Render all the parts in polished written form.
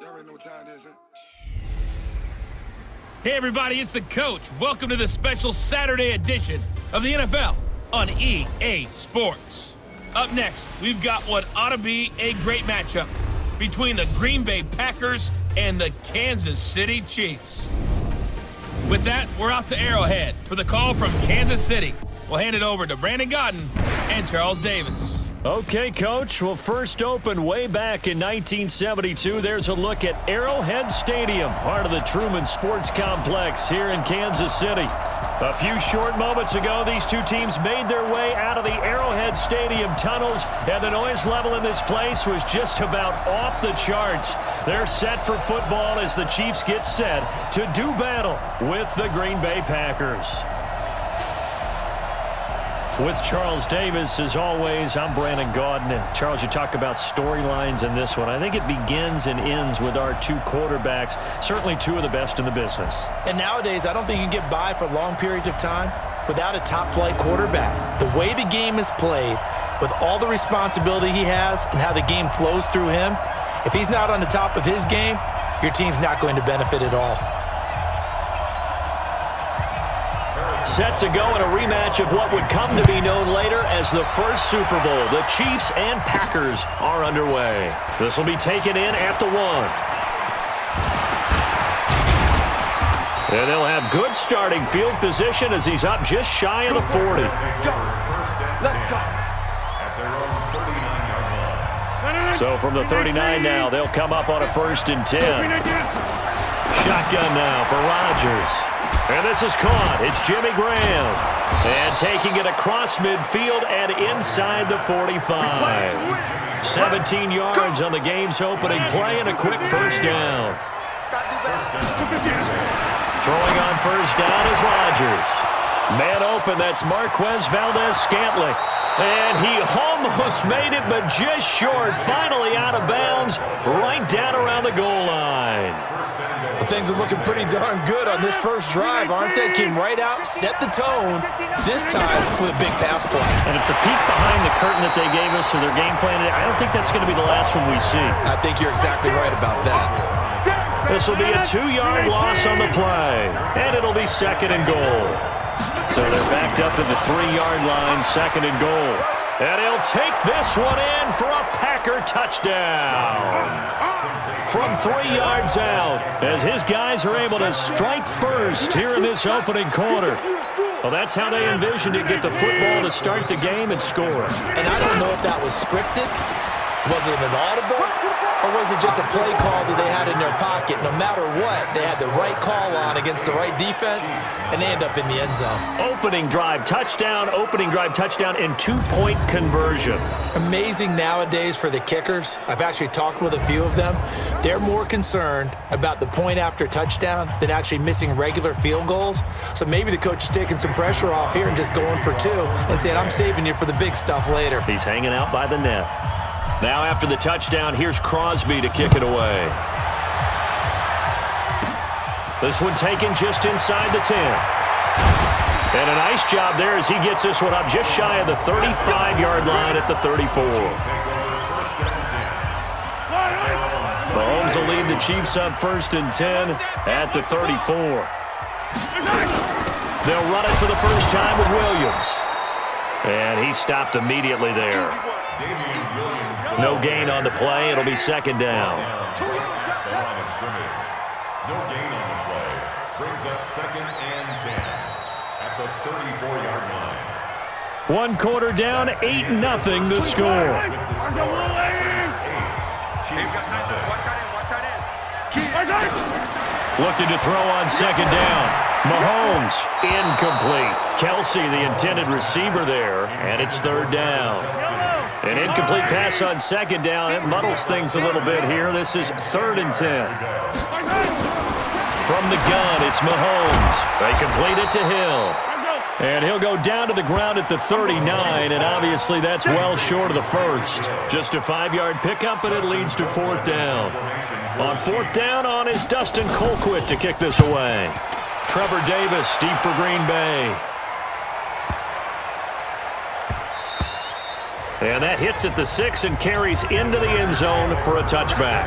Y'all already know what time it is, huh? Hey everybody, it's the coach. Welcome to the special Saturday edition of the NFL on EA Sports. Up next, we've got what ought to be a great matchup between the Green Bay Packers and the Kansas City Chiefs. With that, we're out to Arrowhead for the call from Kansas City. We'll hand it over to Brandon Godden and Charles Davis. Okay, Coach. Well, first opened way back in 1972. There's a look at Arrowhead Stadium, part of the Truman Sports Complex here in Kansas City. A few short moments ago, these two teams made their way out of the Arrowhead Stadium tunnels, and the noise level in this place was just about off the charts. They're set for football as the Chiefs get set to do battle with the Green Bay Packers. With Charles Davis, as always, I'm Brandon Godden. And Charles, you talk about storylines in this one. I think it begins and ends with our two quarterbacks, certainly two of the best in the business. And nowadays, I don't think you can get by for long periods of time without a top-flight quarterback. The way the game is played, with all the responsibility he has and how the game flows through him, if he's not on the top of his game, your team's not going to benefit at all. Set to go in a rematch of what would come to be known later as the first Super Bowl. The Chiefs and Packers are underway. This will be taken in at the 1. And they'll have good starting field position as he's up just shy of the 40. So from the 39 now, they'll come up on a 1st and 10. Shotgun now for Rodgers. And this is caught. It's Jimmy Graham. And taking it across midfield and inside the 45. 17 yards on the game's opening play and a quick first down. Throwing on first down is Rodgers. Man open, that's Marquez Valdez-Scantling. And he almost made it, but just short. Finally out of bounds, right down around the goal line. Well, things are looking pretty darn good on this first drive, aren't they? Came right out, set the tone, this time with a big pass play. And if the peek behind the curtain that they gave us or their game plan, I don't think that's going to be the last one we see. I think you're exactly right about that. This will be a 2-yard loss on the play, and it'll be 2nd and goal. So they're backed up to the 3-yard line, 2nd and goal. And he'll take this one in for a Packer touchdown. From 3 yards out, as his guys are able to strike first here in this opening quarter. Well, that's how they envisioned it, get the football to start the game and score. And I don't know if that was scripted. Was it an audible? Or was it just a play call that they had in their pocket? No matter what, they had the right call on against the right defense, and they end up in the end zone. Opening drive touchdown, and 2-point conversion. Amazing nowadays for the kickers. I've actually talked with a few of them. They're more concerned about the point after touchdown than actually missing regular field goals. So maybe the coach is taking some pressure off here and just going for 2 and saying, I'm saving you for the big stuff later. He's hanging out by the net. Now after the touchdown, here's Crosby to kick it away. This one taken just inside the 10. And a nice job there as he gets this one up just shy of the 35-yard line at the 34. Mahomes will lead the Chiefs up 1st and 10 at the 34. They'll run it for the first time with Williams. And he stopped immediately there. No gain on the play. It'll be 2nd down. No gain on the play. Brings up 2nd and 10 at the 34-yard line. 1 quarter down, 8-0 the score. Looking to throw on 2nd down. Mahomes, incomplete. Kelsey, the intended receiver there, and it's 3rd down. An incomplete pass on 2nd down. It muddles things a little bit here. This is 3rd and 10. From the gun, it's Mahomes. They complete it to Hill. And he'll go down to the ground at the 39, and obviously that's well short of the first. Just a 5-yard pickup, and it leads to 4th down. On 4th down, on is Dustin Colquitt to kick this away. Trevor Davis deep for Green Bay. And that hits at the 6 and carries into the end zone for a touchback.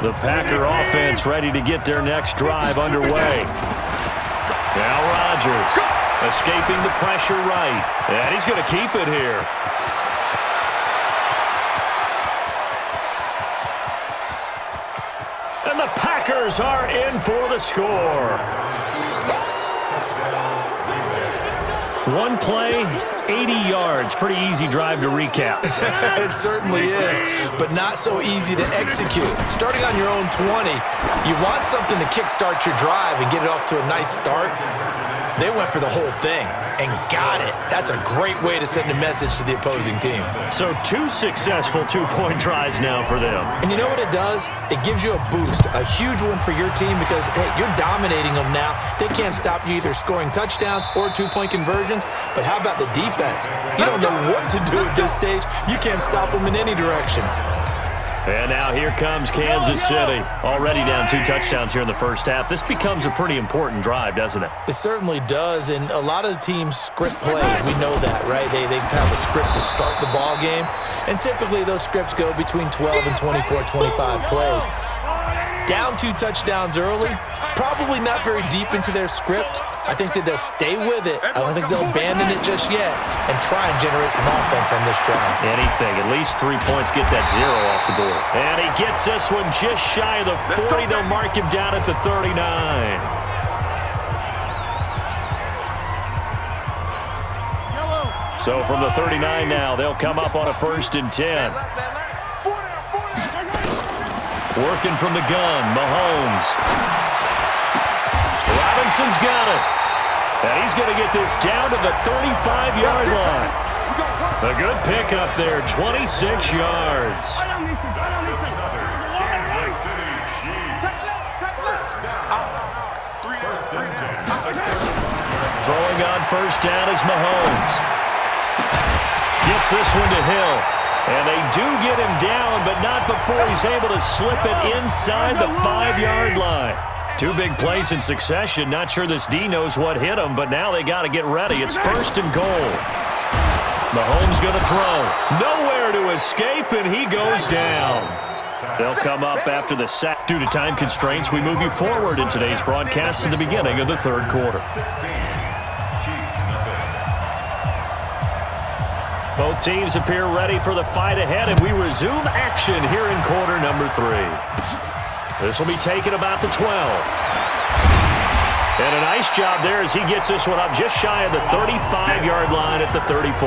The Packer offense ready to get their next drive underway. Now Rodgers escaping the pressure right. And he's going to keep it here. And the Packers are in for the score. One play, 80 yards. Pretty easy drive to recap. It certainly is, but not so easy to execute. Starting on your own 20, you want something to kickstart your drive and get it off to a nice start. They went for the whole thing and got it. That's a great way to send a message to the opposing team. So 2 successful two-point tries now for them. And you know what it does? It gives you a boost, a huge one for your team because, hey, you're dominating them now. They can't stop you either scoring touchdowns or two-point conversions. But how about the defense? You don't know what to do at this stage. You can't stop them in any direction. And now here comes Kansas City. Already down 2 touchdowns here in the first half. This becomes a pretty important drive, doesn't it? It certainly does, and a lot of the teams script plays. We know that, right? They have a script to start the ball game, and typically those scripts go between 12 and 24, 25 plays. Down 2 touchdowns early, probably not very deep into their script. I think that they'll stay with it. I don't think they'll abandon it just yet and try and generate some offense on this drive. Anything. At least 3 points, get that 0 off the board. And he gets this one just shy of the 40. They'll mark him down at the 39. So from the 39 now, they'll come up on a 1st and 10. Working from the gun, Mahomes. Robinson's got it. And he's going to get this down to the 35-yard line. A good pickup there, 26 yards. Throwing on 1st down is Mahomes. Gets this one to Hill. And they do get him down, but not before he's able to slip it inside the 5-yard line. 2 big plays in succession. Not sure this D knows what hit him, but now they got to get ready. It's 1st and goal. Mahomes going to throw. Nowhere to escape, and he goes down. They'll come up after the sack. Due to time constraints, we move you forward in today's broadcast to the beginning of the 3rd quarter. Both teams appear ready for the fight ahead, and we resume action here in quarter number 3. This will be taken about the 12. And a nice job there as he gets this one up just shy of the 35-yard line at the 34.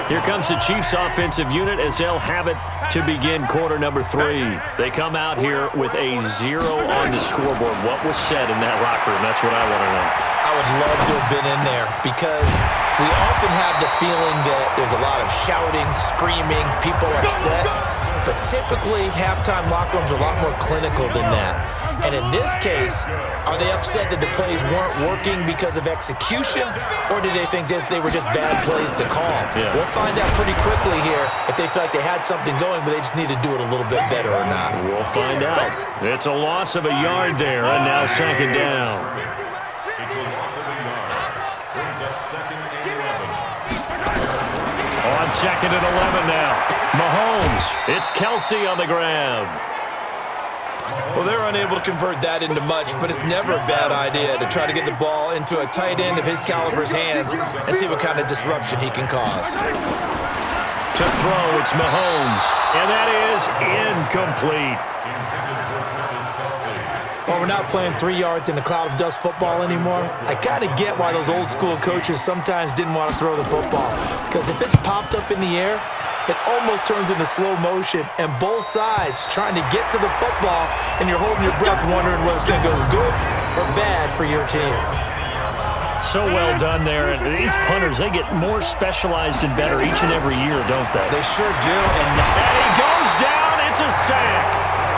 Here comes the Chiefs offensive unit as they'll have it to begin quarter number 3. They come out here with a 0 on the scoreboard. What was said in that locker room? That's what I want to know. I would love to have been in there because we often have the feeling that there's a lot of shouting, screaming, people upset. But typically, halftime locker rooms are a lot more clinical than that. And in this case, are they upset that the plays weren't working because of execution, or did they think they were just bad plays to call? Yeah. We'll find out pretty quickly here if they feel like they had something going, but they just need to do it a little bit better or not. We'll find out. It's a loss of a yard there, and now 2nd down. It's a loss of a yard. Brings up 2nd and 11. On 2nd and 11 now. Mahomes. It's Kelsey on the ground. Well, they're unable to convert that into much, but it's never a bad idea to try to get the ball into a tight end of his caliber's hands and see what kind of disruption he can cause. To throw, it's Mahomes. And that is incomplete. Well, we're not playing 3 yards in a cloud of dust football anymore. I kind of get why those old school coaches sometimes didn't want to throw the football. Because if it's popped up in the air, it almost turns into slow motion, and both sides trying to get to the football, and you're holding your breath wondering whether it's going to go good or bad for your team. So well done there. And these punters, they get more specialized and better each and every year, don't they? They sure do. And he goes down. It's a sack.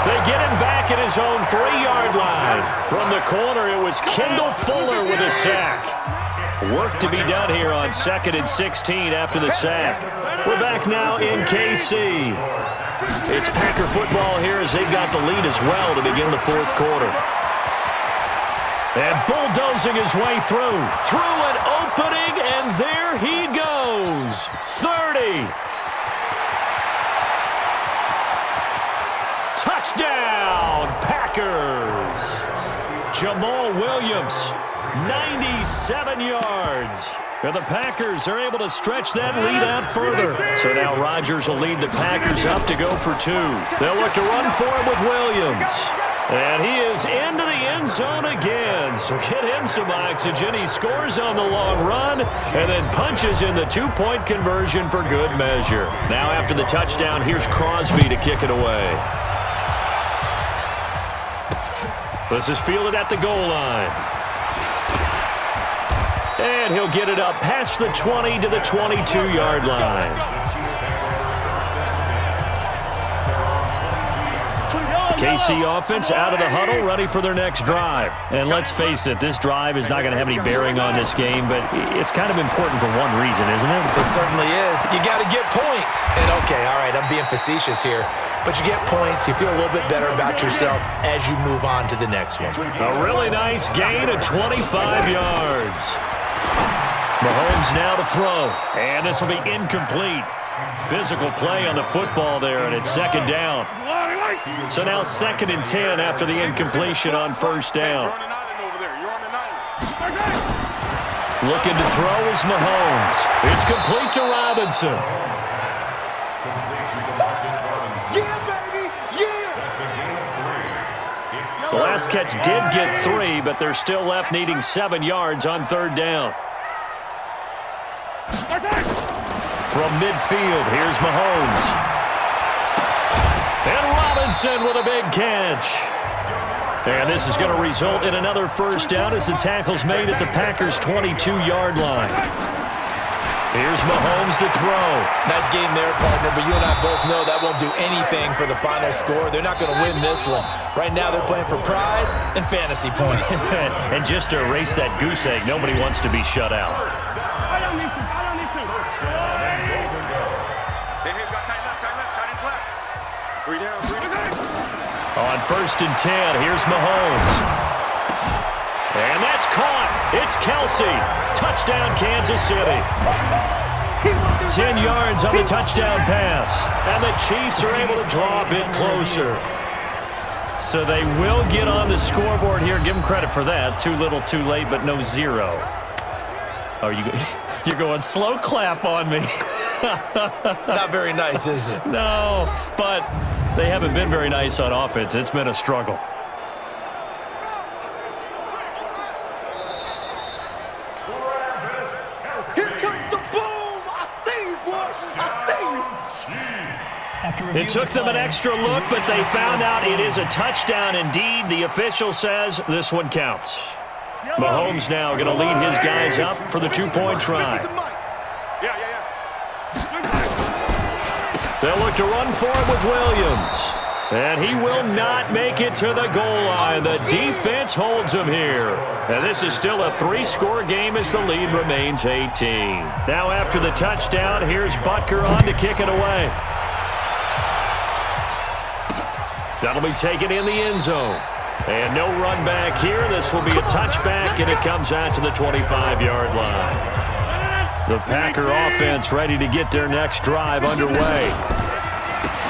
They get him back at his own 3-yard line. From the corner, it was Kendall Fuller with a sack. Work to be done here on 2nd and 16 after the sack. We're back now in KC. It's Packer football here as they've got the lead as well to begin the 4th quarter. And bulldozing his way through an opening, and there he goes. 30. Jamal Williams, 97 yards. And the Packers are able to stretch that lead out further. So now Rodgers will lead the Packers up to go for 2. They'll look to run for him with Williams. And he is into the end zone again. So get him some oxygen. He scores on the long run and then punches in the 2-point conversion for good measure. Now after the touchdown, here's Crosby to kick it away. This is fielded at the goal line. And he'll get it up past the 20 to the 22-yard line. KC offense out of the huddle, ready for their next drive. And let's face it, this drive is not going to have any bearing on this game, but it's kind of important for one reason, isn't it? It certainly is. You got to get points. And okay, all right, I'm being facetious here, but you get points, you feel a little bit better about yourself as you move on to the next one. A really nice gain of 25 yards. Mahomes now to throw, and this will be incomplete. Physical play on the football there, and it's second down. So now 2nd and 10 after the incompletion on first down. Looking to throw is Mahomes. It's complete to Robinson. The last catch did get 3, but they're still left needing 7 yards on 3rd down. From midfield, here's Mahomes. And Robinson with a big catch. And this is going to result in another first down as the tackle's made at the Packers' 22-yard line. Here's Mahomes to throw. Nice game there, partner, but you and I both know that won't do anything for the final score. They're not going to win this one. Right now they're playing for pride and fantasy points. And just to erase that goose egg, nobody wants to be shut out. On 1st and 10, here's Mahomes. And that's caught. It's Kelsey. Touchdown, Kansas City. 10 yards on the touchdown pass. And the Chiefs are able to draw a bit closer. So they will get on the scoreboard here. Give them credit for that. Too little, too late, but no 0. Oh, you're going slow clap on me. Not very nice, is it? No, but they haven't been very nice on offense. It's been a struggle. Here comes the boom! I see you, boys! I see you! It took them an extra look, but they found out it is a touchdown indeed. The official says this one counts. Mahomes now going to lead his guys up for the 2-point try. They'll look to run for it with Williams. And he will not make it to the goal line. The defense holds him here. And this is still a 3-score game as the lead remains 18. Now after the touchdown, here's Butker on to kick it away. That'll be taken in the end zone. And no run back here. This will be a touchback, and it comes out to the 25-yard line. The Packer offense ready to get their next drive underway.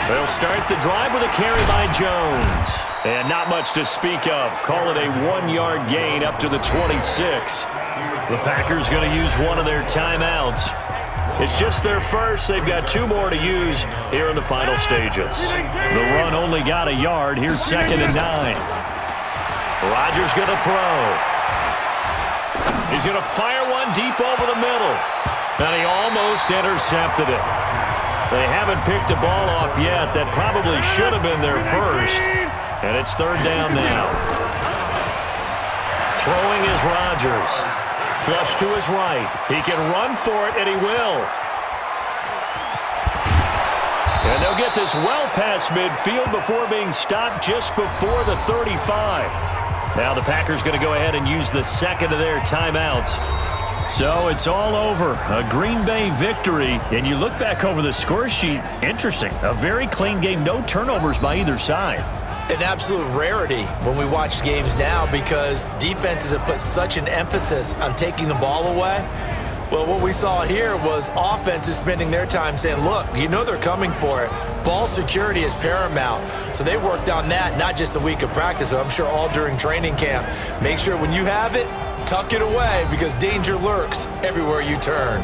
They'll start the drive with a carry by Jones. And not much to speak of. Call it a 1-yard gain up to the 26. The Packers going to use one of their timeouts. It's just their first. They've got 2 more to use here in the final stages. The run only got a yard. Here's 2nd and 9. Rodgers going to throw. He's going to fire one deep over the middle. And he almost intercepted it. They haven't picked a ball off yet. That probably should have been their first. And it's 3rd down now. Throwing is Rodgers. Flush to his right. He can run for it, and he will. And they'll get this well past midfield before being stopped just before the 35. Now the Packers going to go ahead and use the 2nd of their timeouts. So it's all over. A Green Bay victory. And you look back over the score sheet. Interesting. A very clean game. No turnovers by either side. An absolute rarity when we watch games now because defenses have put such an emphasis on taking the ball away. Well, what we saw here was offenses spending their time saying, look, you know they're coming for it. Ball security is paramount. So they worked on that, not just the week of practice, but I'm sure all during training camp. Make sure when you have it, tuck it away because danger lurks everywhere you turn.